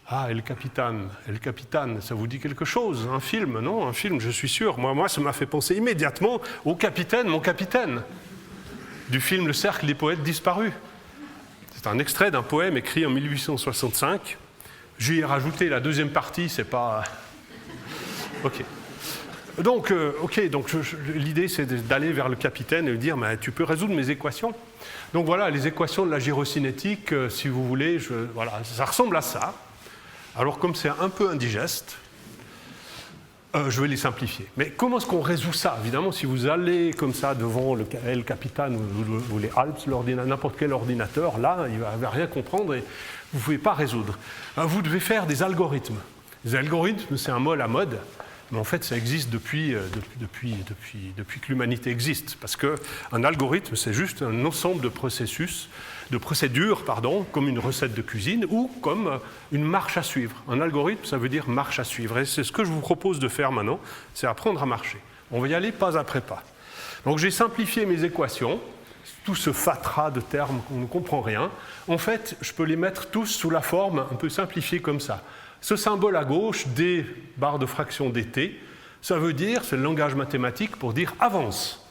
El Capitan, ça vous dit quelque chose? Un film, non? Un film, je suis sûr. Moi, ça m'a fait penser immédiatement au capitaine, mon capitaine, du film Le Cercle des poètes disparus. C'est un extrait d'un poème écrit en 1865. J'y ai rajouté la deuxième partie, c'est pas... Ok. Donc, l'idée, c'est d'aller vers le capitaine et lui dire « Tu peux résoudre mes équations ?» Donc voilà, les équations de la gyrocinétique, si vous voulez, voilà, ça ressemble à ça. Alors, comme c'est un peu indigeste, je vais les simplifier. Mais comment est-ce qu'on résout ça? Évidemment, si vous allez comme ça devant le Capitan ou les Alpes, n'importe quel ordinateur, là, il ne va rien comprendre et vous ne pouvez pas résoudre. Vous devez faire des algorithmes. Les algorithmes, c'est un mot à la mode, mais en fait, ça existe depuis que l'humanité existe. Parce qu'un algorithme, c'est juste un ensemble de procédures, comme une recette de cuisine ou comme une marche à suivre. Un algorithme, ça veut dire marche à suivre. Et c'est ce que je vous propose de faire maintenant, c'est apprendre à marcher. On va y aller pas après pas. Donc j'ai simplifié mes équations, tout ce fatras de termes qu'on ne comprend rien. En fait, je peux les mettre tous sous la forme un peu simplifiée comme ça. Ce symbole à gauche, d barre de fraction dt, ça veut dire, c'est le langage mathématique pour dire avance.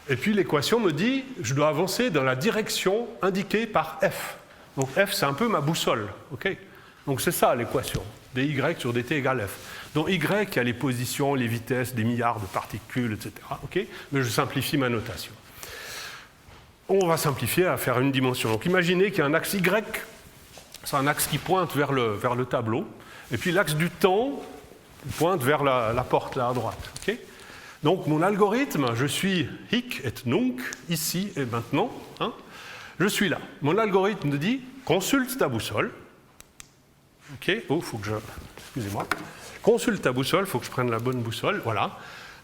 Et puis l'équation me dit, je dois avancer dans la direction indiquée par f. Donc f, c'est un peu ma boussole. Okay, donc c'est ça l'équation, dy sur dt égale f. Donc y, il y a les positions, les vitesses, des milliards de particules, etc. Okay, mais je simplifie ma notation. On va simplifier à faire une dimension. Donc imaginez qu'il y a un axe y, c'est un axe qui pointe vers le tableau, et puis l'axe du temps pointe vers la porte là à droite. Okay, donc mon algorithme, je suis hic et nunc, ici et maintenant, hein, je suis là. Mon algorithme me dit, consulte ta boussole. Ok, faut que je... Excusez-moi. Consulte ta boussole, il faut que je prenne la bonne boussole, voilà.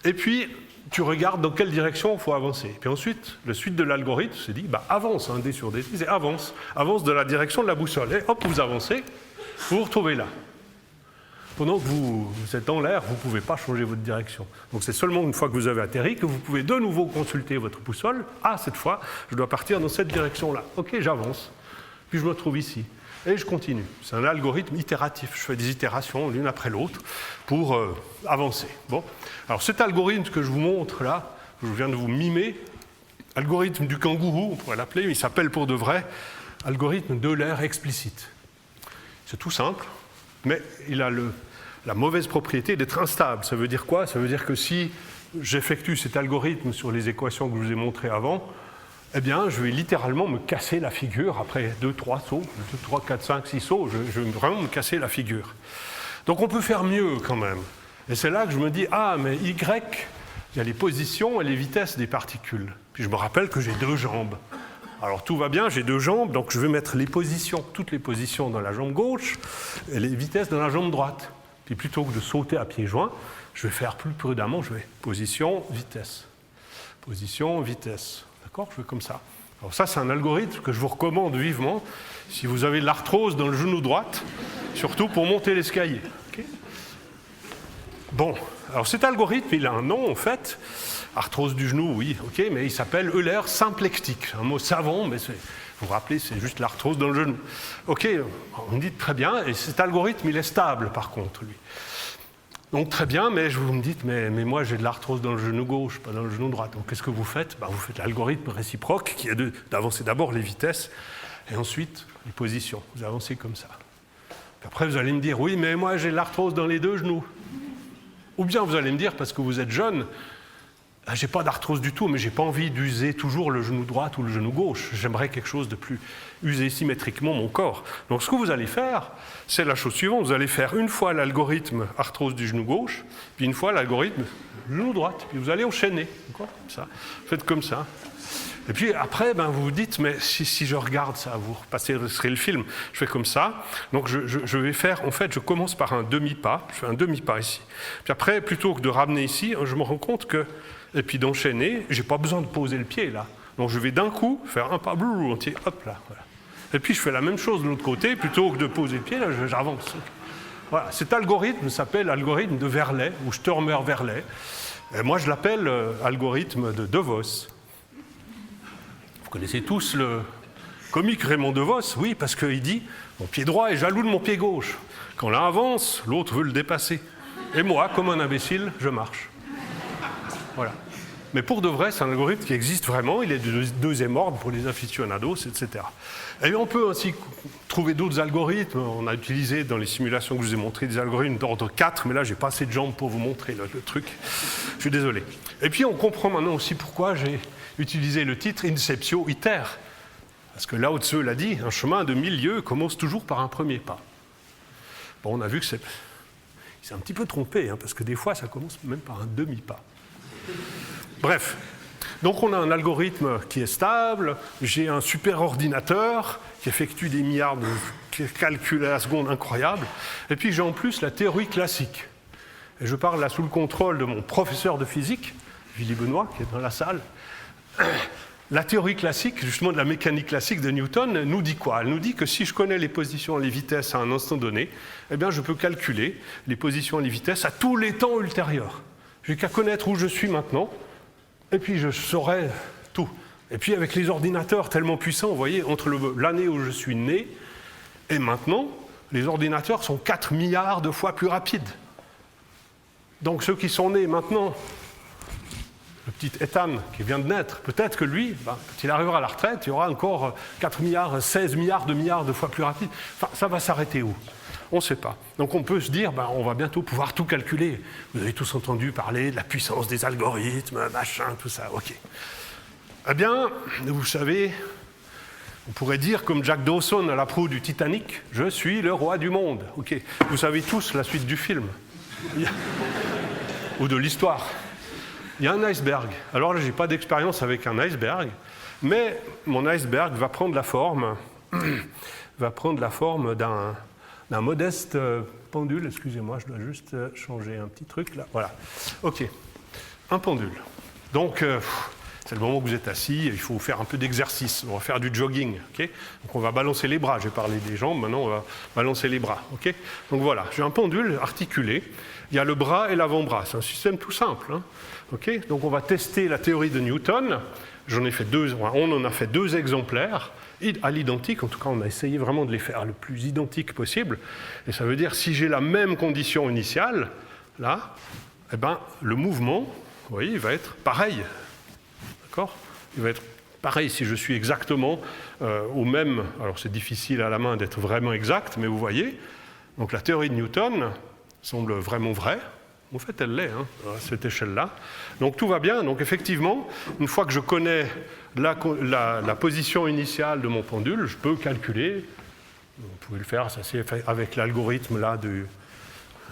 Et puis, tu regardes dans quelle direction il faut avancer. Et puis ensuite, la suite de l'algorithme se dit, avance, d sur dt, c'est avance. Avance de la direction de la boussole. Et hop, vous avancez, vous vous retrouvez là. Pendant que vous êtes dans l'air, vous ne pouvez pas changer votre direction. Donc c'est seulement une fois que vous avez atterri que vous pouvez de nouveau consulter votre boussole. Ah, cette fois, je dois partir dans cette direction-là. Ok, j'avance. Puis je me trouve ici. Et je continue. C'est un algorithme itératif. Je fais des itérations l'une après l'autre pour avancer. Bon. Alors cet algorithme que je vous montre là, que je viens de vous mimer, algorithme du kangourou, on pourrait l'appeler, mais il s'appelle pour de vrai algorithme d'Euler explicite. C'est tout simple, mais il a la mauvaise propriété d'être instable. Ça veut dire quoi? Ça veut dire que si j'effectue cet algorithme sur les équations que je vous ai montrées avant, eh bien, je vais littéralement me casser la figure après 2, 3 sauts, 2, 3, 4, 5, 6 sauts, je vais vraiment me casser la figure. Donc on peut faire mieux quand même. Et c'est là que je me dis, ah, mais Y, il y a les positions et les vitesses des particules. Puis je me rappelle que j'ai 2 jambes. Alors tout va bien, j'ai 2 jambes, donc je vais mettre les positions, toutes les positions dans la jambe gauche et les vitesses dans la jambe droite. Puis plutôt que de sauter à pieds joints, je vais faire plus prudemment, je vais position, vitesse. Position, vitesse. D'accord ? Je vais comme ça. Alors ça, c'est un algorithme que je vous recommande vivement si vous avez de l'arthrose dans le genou droit, surtout pour monter l'escalier. Okay ? Bon, alors cet algorithme, il a un nom en fait. Arthrose du genou, oui, ok, mais il s'appelle Euler symplectique. Un mot savant, mais vous vous rappelez, c'est juste l'arthrose dans le genou. Ok, on me dit très bien, et cet algorithme, il est stable par contre, lui. Donc très bien, mais vous me dites, mais moi j'ai de l'arthrose dans le genou gauche, pas dans le genou droit. Donc qu'est-ce que vous faites ? Vous faites l'algorithme réciproque, qui est d'avancer d'abord les vitesses, et ensuite les positions. Vous avancez comme ça. Puis après, vous allez me dire, oui, mais moi j'ai de l'arthrose dans les 2 genoux. Ou bien vous allez me dire, parce que vous êtes jeune, j'ai pas d'arthrose du tout, mais j'ai pas envie d'user toujours le genou droit ou le genou gauche. J'aimerais quelque chose de plus user symétriquement mon corps. Donc ce que vous allez faire, c'est la chose suivante. Vous allez faire une fois l'algorithme arthrose du genou gauche, puis une fois l'algorithme genou droit. Puis vous allez enchaîner. Comme ça. Faites comme ça. Et puis après, vous vous dites, mais si je regarde ça, vous repasserez le film, je fais comme ça. Donc je vais faire, en fait, je commence par un demi-pas. Je fais un demi-pas ici. Puis après, plutôt que de ramener ici, je me rends compte que, et puis d'enchaîner, je n'ai pas besoin de poser le pied là. Donc je vais d'un coup faire un pas entier, hop là. Voilà. Et puis je fais la même chose de l'autre côté, plutôt que de poser le pied, là, j'avance. Voilà. Cet algorithme s'appelle l'algorithme de Verlet, ou Sturmer-Verlet. Et moi, je l'appelle algorithme de De Vos. Vous connaissez tous le comique Raymond De Vos, oui, parce qu'il dit « Mon pied droit est jaloux de mon pied gauche. Quand l'un avance, l'autre veut le dépasser. Et moi, comme un imbécile, je marche. » Voilà. Mais pour de vrai, c'est un algorithme qui existe vraiment. Il est de 2e ordre pour les aficionados, etc. Et on peut aussi trouver d'autres algorithmes. On a utilisé dans les simulations que je vous ai montrées des algorithmes d'ordre 4, mais là, je n'ai pas assez de jambes pour vous montrer le truc. Je suis désolé. Et puis, on comprend maintenant aussi pourquoi j'ai utilisé le titre Inceptio Iter. Parce que Lao Tzu l'a dit, un chemin de 1000 lieues commence toujours par un premier pas. Bon, on a vu que c'est un petit peu trompé, parce que des fois, ça commence même par un demi-pas. Bref, donc on a un algorithme qui est stable, j'ai un super ordinateur qui effectue des milliards de calculs à la seconde incroyables, et puis j'ai en plus la théorie classique. Et je parle là sous le contrôle de mon professeur de physique, Willy Benoît, qui est dans la salle. La théorie classique, justement de la mécanique classique de Newton, nous dit quoi ? Elle nous dit que si je connais les positions et les vitesses à un instant donné, eh bien je peux calculer les positions et les vitesses à tous les temps ultérieurs. Je n'ai qu'à connaître où je suis maintenant, et puis je saurai tout. Et puis avec les ordinateurs tellement puissants, vous voyez, entre l'année où je suis né et maintenant, les ordinateurs sont 4 milliards de fois plus rapides. Donc ceux qui sont nés maintenant, le petit Ethan qui vient de naître, peut-être que lui, quand il arrivera à la retraite, il y aura encore 4 milliards, 16 milliards de fois plus rapide. Enfin, ça va s'arrêter où ? On ne sait pas. Donc on peut se dire, on va bientôt pouvoir tout calculer. Vous avez tous entendu parler de la puissance des algorithmes, machin, tout ça, ok. Eh bien, vous savez, on pourrait dire comme Jack Dawson à la proue du Titanic, « Je suis le roi du monde ». Ok. Vous savez tous la suite du film, ou de l'histoire. Il y a un iceberg. Alors là, je n'ai pas d'expérience avec un iceberg, mais mon iceberg va prendre la forme d'un modeste pendule. Excusez-moi, je dois juste changer un petit truc là. Voilà. Ok. Un pendule. Donc, c'est le moment où vous êtes assis, il faut faire un peu d'exercice. On va faire du jogging. Okay ? Donc, on va balancer les bras. J'ai parlé des jambes, maintenant, on va balancer les bras. Okay ? Donc, voilà. J'ai un pendule articulé. Il y a le bras et l'avant-bras. C'est un système tout simple. Okay ? Donc, on va tester la théorie de Newton. On en a fait 2 exemplaires. À l'identique, en tout cas on a essayé vraiment de les faire le plus identiques possible, et ça veut dire si j'ai la même condition initiale, là, eh ben, le mouvement, vous voyez, il va être pareil, d'accord ? Il va être pareil si je suis exactement au même, alors c'est difficile à la main d'être vraiment exact, mais vous voyez, donc la théorie de Newton semble vraiment vraie, En fait, elle l'est, à cette échelle-là. Donc tout va bien. Donc effectivement, une fois que je connais la position initiale de mon pendule, je peux calculer. Vous pouvez le faire, ça c'est fait avec l'algorithme là de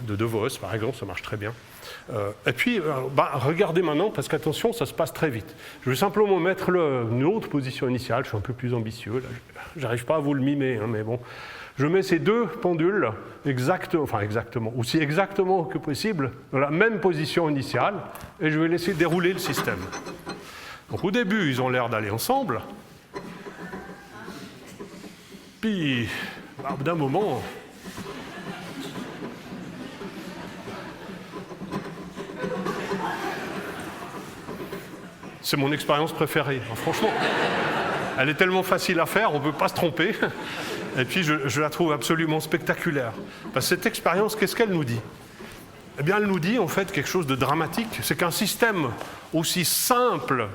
De Vos, par exemple, ça marche très bien. Et puis, regardez maintenant, parce qu'attention, ça se passe très vite. Je vais simplement mettre une autre position initiale, je suis un peu plus ambitieux, là. J'arrive pas à vous le mimer, mais bon. Je mets ces deux pendules exactement, aussi exactement que possible, dans la même position initiale, et je vais laisser dérouler le système. Donc au début, ils ont l'air d'aller ensemble, puis, au bout d'un moment, c'est mon expérience préférée, franchement. Elle est tellement facile à faire, on ne peut pas se tromper. Et puis, je la trouve absolument spectaculaire. Parce que cette expérience, qu'est-ce qu'elle nous dit? Eh bien, elle nous dit, en fait, quelque chose de dramatique. C'est qu'un système aussi simple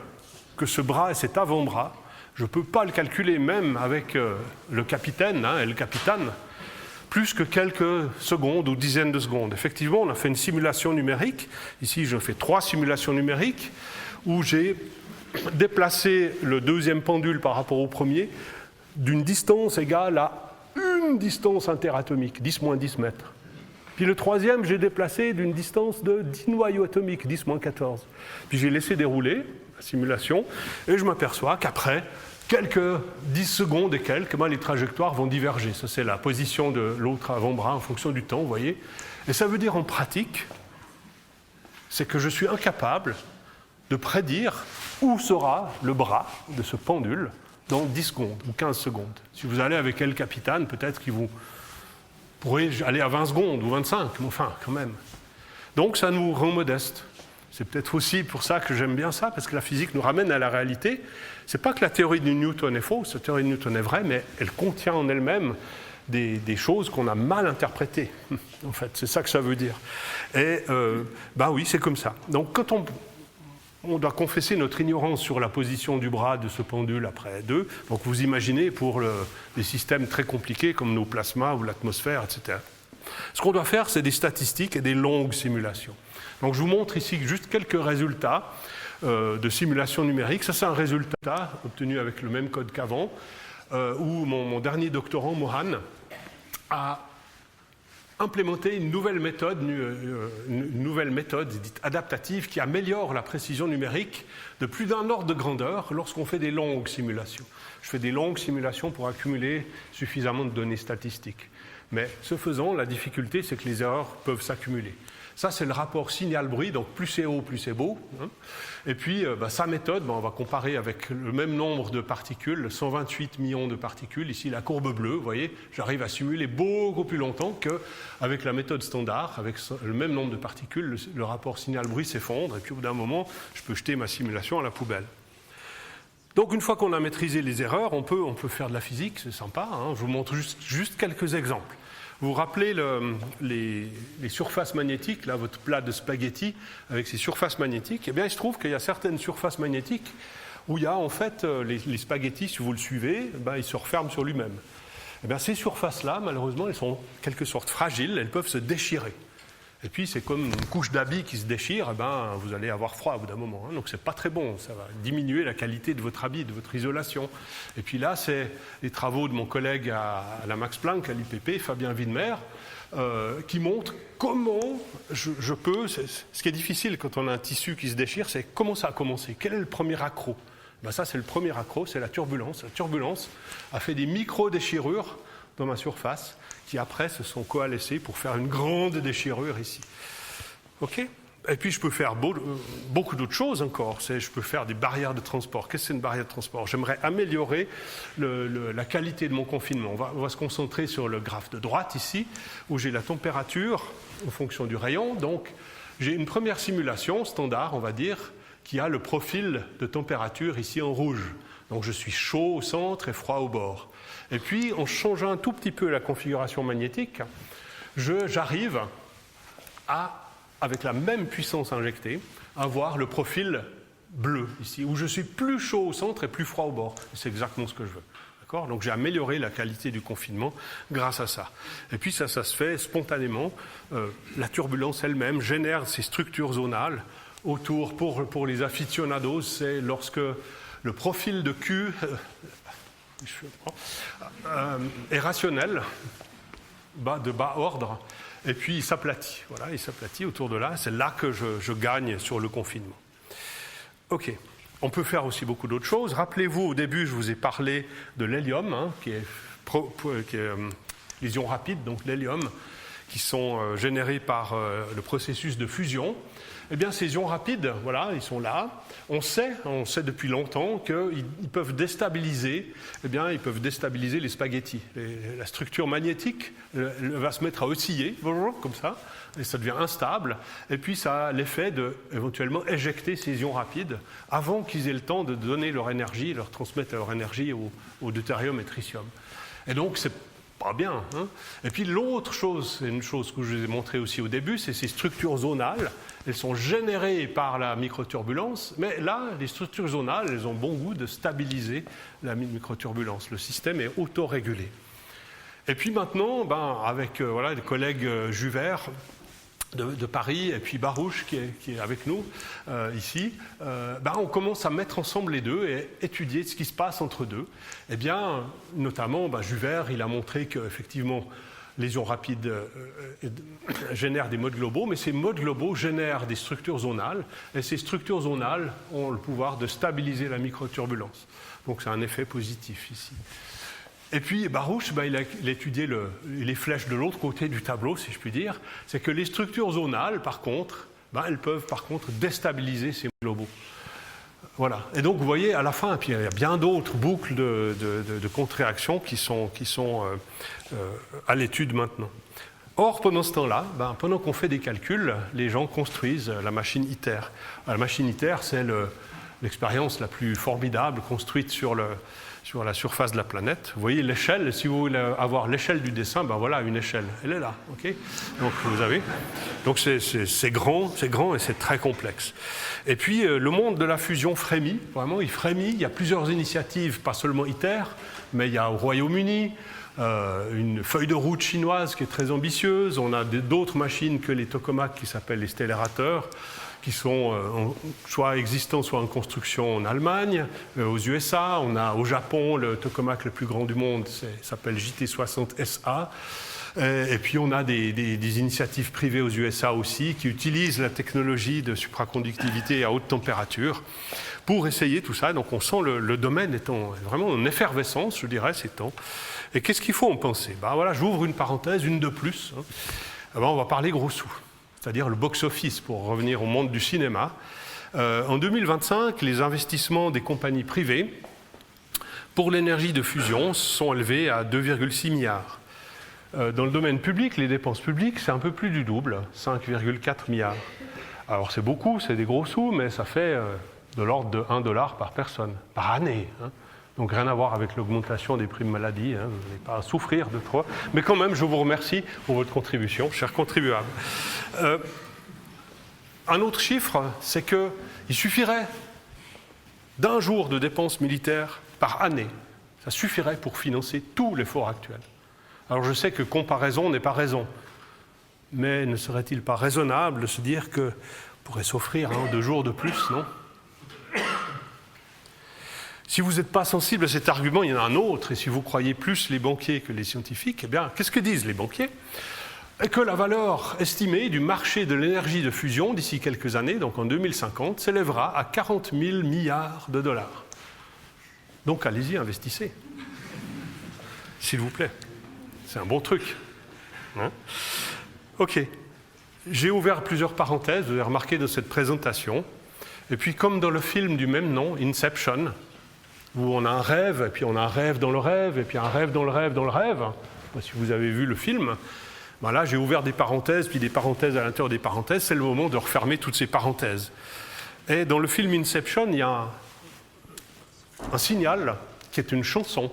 que ce bras et cet avant-bras, je ne peux pas le calculer même avec le capitaine, et le capitaine, plus que quelques secondes ou dizaines de secondes. Effectivement, on a fait une simulation numérique. Ici, je fais 3 simulations numériques où j'ai déplacé le deuxième pendule par rapport au premier d'une distance égale à une distance interatomique, 10-10 mètres. Puis le troisième, j'ai déplacé d'une distance de 10 noyaux atomiques, 10-14. Puis j'ai laissé dérouler la simulation et je m'aperçois qu'après quelques 10 secondes et quelques, les trajectoires vont diverger. Ça, c'est la position de l'autre avant-bras en fonction du temps, vous voyez. Et ça veut dire en pratique, c'est que je suis incapable de prédire où sera le bras de ce pendule dans 10 secondes ou 15 secondes. Si vous allez avec El Capitan, peut-être que vous pourrez aller à 20 secondes ou 25, mais enfin, quand même. Donc ça nous rend modestes. C'est peut-être aussi pour ça que j'aime bien ça, parce que la physique nous ramène à la réalité. C'est pas que la théorie de Newton est fausse, la théorie de Newton est vraie, mais elle contient en elle-même des choses qu'on a mal interprétées. En fait, c'est ça que ça veut dire. Et oui, c'est comme ça. Donc quand on doit confesser notre ignorance sur la position du bras de ce pendule après 2. Donc vous imaginez pour des systèmes très compliqués comme nos plasmas ou l'atmosphère, etc. Ce qu'on doit faire, c'est des statistiques et des longues simulations. Donc je vous montre ici juste quelques résultats de simulation numérique. Ça, c'est un résultat obtenu avec le même code qu'avant, où mon dernier doctorant, Mohan, a implémenter une nouvelle méthode dite adaptative qui améliore la précision numérique de plus d'un ordre de grandeur lorsqu'on fait des longues simulations. Je fais des longues simulations pour accumuler suffisamment de données statistiques. Mais ce faisant, la difficulté, c'est que les erreurs peuvent s'accumuler. Ça, c'est le rapport signal-bruit, donc plus c'est haut, plus c'est beau. Et puis, sa méthode, on va comparer avec le même nombre de particules, 128 millions de particules. Ici, la courbe bleue, vous voyez, j'arrive à simuler beaucoup plus longtemps qu'avec la méthode standard. Avec le même nombre de particules, le rapport signal-bruit s'effondre. Et puis, au bout d'un moment, je peux jeter ma simulation à la poubelle. Donc, une fois qu'on a maîtrisé les erreurs, on peut faire de la physique, c'est sympa. Je vous montre juste quelques exemples. Vous vous rappelez les surfaces magnétiques, là, votre plat de spaghettis avec ces surfaces magnétiques? Eh bien, il se trouve qu'il y a certaines surfaces magnétiques où il y a en fait les spaghettis, si vous le suivez, ils se referment sur lui-même. Eh bien, ces surfaces-là, malheureusement, elles sont en quelque sorte fragiles, elles peuvent se déchirer. Et puis, c'est comme une couche d'habit qui se déchire, vous allez avoir froid au bout d'un moment. Donc, c'est pas très bon, ça va diminuer la qualité de votre habit, de votre isolation. Et puis là, c'est les travaux de mon collègue à la Max Planck, à l'IPP, Fabien Widmer, qui montrent comment je peux... Ce qui est difficile quand on a un tissu qui se déchire, c'est comment ça a commencé. Quel est le premier accroc? Ça, c'est le premier accroc, c'est la turbulence. La turbulence a fait des micro-déchirures dans ma surface, qui après se sont coalescés pour faire une grande déchirure ici. OK? Et puis je peux faire beaucoup d'autres choses encore. Je peux faire des barrières de transport. Qu'est-ce que c'est une barrière de transport? J'aimerais améliorer la qualité de mon confinement. On va se concentrer sur le graphe de droite ici, où j'ai la température en fonction du rayon. Donc j'ai une première simulation standard, on va dire, qui a le profil de température ici en rouge. Donc je suis chaud au centre et froid au bord. Et puis, en changeant un tout petit peu la configuration magnétique, j'arrive à, avec la même puissance injectée, avoir le profil bleu ici, où je suis plus chaud au centre et plus froid au bord. C'est exactement ce que je veux. D'accord ? Donc j'ai amélioré la qualité du confinement grâce à ça. Et puis ça se fait spontanément. La turbulence elle-même génère ces structures zonales autour, pour les aficionados, c'est lorsque le profil de Q est rationnel, de bas ordre, et puis il s'aplatit. Voilà, il s'aplatit autour de là. C'est là que je gagne sur le confinement. OK. On peut faire aussi beaucoup d'autres choses. Rappelez-vous, au début, je vous ai parlé de l'hélium, qui est les ions rapides, donc l'hélium, qui sont générés par le processus de fusion. Eh bien, ces ions rapides, voilà, ils sont là. On sait depuis longtemps qu'ils peuvent déstabiliser, les spaghettis. La structure magnétique va se mettre à osciller, comme ça, et ça devient instable. Et puis, ça a l'effet de, éventuellement, éjecter ces ions rapides avant qu'ils aient le temps de donner leur énergie, leur transmettre leur énergie au deutérium et tritium. Et donc, c'est pas bien. Et puis l'autre chose, c'est une chose que je vous ai montré aussi au début, c'est ces structures zonales. Elles sont générées par la microturbulence, mais là, les structures zonales, elles ont bon goût de stabiliser la microturbulence. Le système est autorégulé. Et puis maintenant, avec les collègues Juvert de Paris et puis Barouche qui est avec nous ici, on commence à mettre ensemble les deux et étudier ce qui se passe entre deux. Eh bien, notamment, Juvert, il a montré qu'effectivement, les ions rapides génèrent des modes globaux, mais ces modes globaux génèrent des structures zonales, et ces structures zonales ont le pouvoir de stabiliser la microturbulence. Donc c'est un effet positif ici. Et puis Barouche, il a étudié les flèches de l'autre côté du tableau, si je puis dire. C'est que les structures zonales, par contre, elles peuvent par contre déstabiliser ces globaux. Voilà. Et donc vous voyez, à la fin, puis il y a bien d'autres boucles de contre-réactions qui sont à l'étude maintenant. Or, pendant ce temps-là, pendant qu'on fait des calculs, les gens construisent la machine ITER. La machine ITER, c'est l'expérience la plus formidable construite sur la surface de la planète. Vous voyez l'échelle, si vous voulez avoir l'échelle du dessin, voilà une échelle, elle est là, ok ? Donc vous avez. Donc c'est grand et c'est très complexe. Et puis le monde de la fusion frémit, vraiment il frémit, il y a plusieurs initiatives, pas seulement ITER, mais il y a au Royaume-Uni une feuille de route chinoise qui est très ambitieuse, on a d'autres machines que les tokamaks qui s'appellent les stellarateurs, qui sont soit existants, soit en construction en Allemagne, aux USA. On a au Japon le tokamak le plus grand du monde, s'appelle JT60SA. Et puis on a des initiatives privées aux USA aussi qui utilisent la technologie de supraconductivité à haute température pour essayer tout ça. Donc on sent le domaine étant vraiment en effervescence, je dirais, ces temps. Et qu'est-ce qu'il faut en penser ? J'ouvre une parenthèse, une de plus. On va parler gros sous, c'est-à-dire le box-office, pour revenir au monde du cinéma. En 2025, les investissements des compagnies privées pour l'énergie de fusion sont élevés à 2,6 milliards. Dans le domaine public, les dépenses publiques, c'est un peu plus du double, 5,4 milliards. Alors c'est beaucoup, c'est des gros sous, mais ça fait de l'ordre de $1 par personne, par année. Donc rien à voir avec l'augmentation des primes maladie, vous n'allez pas à souffrir de trop. Mais quand même, je vous remercie pour votre contribution, chers contribuables. Un autre chiffre, c'est qu'il suffirait d'1 jour de dépenses militaires par année. Ça suffirait pour financer tout l'effort actuel. Alors je sais que comparaison n'est pas raison, mais ne serait-il pas raisonnable de se dire qu'on pourrait s'offrir 2 jours de plus, non ? Si vous n'êtes pas sensible à cet argument, il y en a un autre, et si vous croyez plus les banquiers que les scientifiques, qu'est-ce que disent les banquiers ? Et que la valeur estimée du marché de l'énergie de fusion d'ici quelques années, donc en 2050, s'élèvera à 40 000 milliards de dollars. Donc allez-y, investissez. S'il vous plaît. C'est un bon truc. Ok. J'ai ouvert plusieurs parenthèses, vous avez remarqué dans cette présentation. Et puis comme dans le film du même nom, Inception, où on a un rêve, et puis on a un rêve dans le rêve, et puis un rêve dans le rêve dans le rêve. Je ne sais pas si vous avez vu le film. Là, j'ai ouvert des parenthèses, puis des parenthèses à l'intérieur des parenthèses. C'est le moment de refermer toutes ces parenthèses. Et dans le film Inception, il y a un signal qui est une chanson.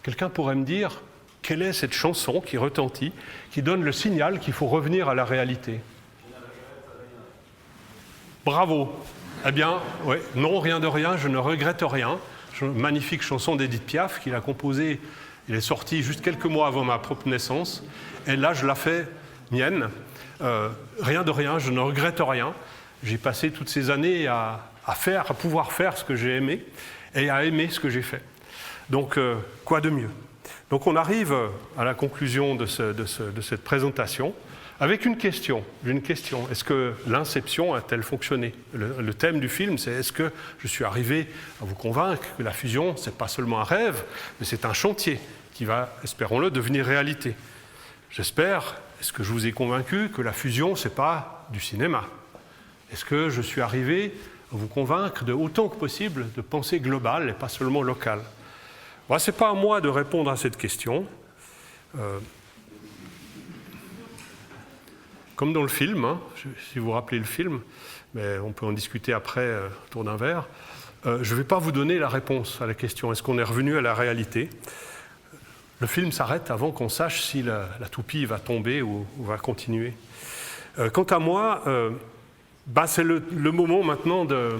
Quelqu'un pourrait me dire quelle est cette chanson qui retentit, qui donne le signal qu'il faut revenir à la réalité ? Bravo. Eh bien, non, rien de rien, je ne regrette rien. magnifique chanson d'Edith Piaf qu'il a composée. Il est sorti juste quelques mois avant ma propre naissance. Et là, je la fais mienne. Rien de rien, je ne regrette rien. J'ai passé toutes ces années à pouvoir faire ce que j'ai aimé et à aimer ce que j'ai fait. Donc, quoi de mieux? Donc, on arrive à la conclusion de cette présentation avec une question. Est-ce que l'inception a-t-elle fonctionné? Le thème du film, c'est est-ce que je suis arrivé à vous convaincre que la fusion, ce n'est pas seulement un rêve, mais c'est un chantier qui va, espérons-le, devenir réalité. J'espère, est-ce que je vous ai convaincu que la fusion, ce n'est pas du cinéma? Est-ce que je suis arrivé à vous convaincre de, autant que possible, de penser globale et pas seulement locale? Bon, ce n'est pas à moi de répondre à cette question. Comme dans le film, hein, si vous vous rappelez le film, mais on peut en discuter après autour d'un verre, je ne vais pas vous donner la réponse à la question. Est-ce qu'on est revenu à la réalité? Le film s'arrête avant qu'on sache si la toupie va tomber ou va continuer. Quant à moi, c'est le moment maintenant de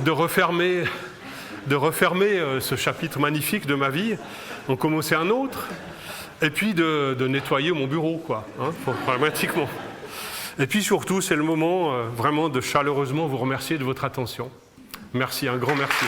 refermer ce chapitre magnifique de ma vie, en commencer un autre, et puis de nettoyer mon bureau, quoi, hein, pragmatiquement. Et puis surtout, c'est le moment vraiment de chaleureusement vous remercier de votre attention. Merci, un grand merci.